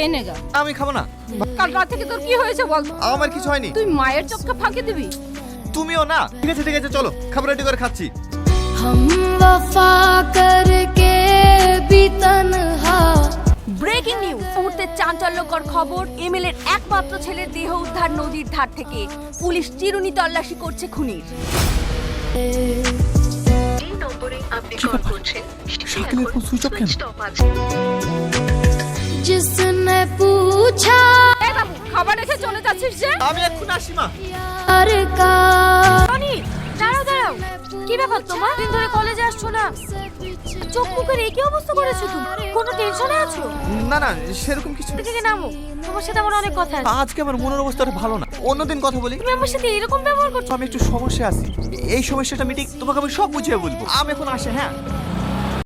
খেয়ে নে গা। আমি খাবো না। কাল রাত থেকে তোর কি হয়েছে বল? আমার কিছু হয়নি। তুই মায়ের চোখকে ফাঁকি দিবি? তুমিও না। ঠিক আছে চলো, খাবার রেডি করে খাচ্ছি। हम वफा करके भी तन्हा। ব্রেকিং নিউজ, মুহূর্তের চাঞ্চল্যকর খবর। এমএলএ এর একমাত্র ছেলের দেহ উদ্ধার নদীর ধার থেকে। পুলিশ চিরুনি তল্লাশি করছে খুনির। শাকিলের ফোন সুইচ অফ কেন? जिसने पूछा এই বাবু, খাবার রেখে চলে যাচ্ছিস যে? আমি এক্ষুনি আসি মা। यार का টনি, দাঁড়াও। কি ব্যাপার তোমার? দিন ধরে কলেজে আসছো না, চোখ মুখের একই অবস্থা করেছো তুমি। কোনো টেনশনে আছো? না সেরকম কিছু না। থেকে নামো, তোমার সাথে আমার অনেক কথা আছে। আজকে আমার মনের অবস্থাটা ভালো না, অন্যদিন কথা বলি। তুমি আমার সাথে এরকম ব্যবহার করছো? আমি একটু সমস্যা আছি, এই সমস্যাটা মিটিং তোমাকে আমি সব বুঝিয়ে বলবো। আমি এখন আসি। হ্যাঁ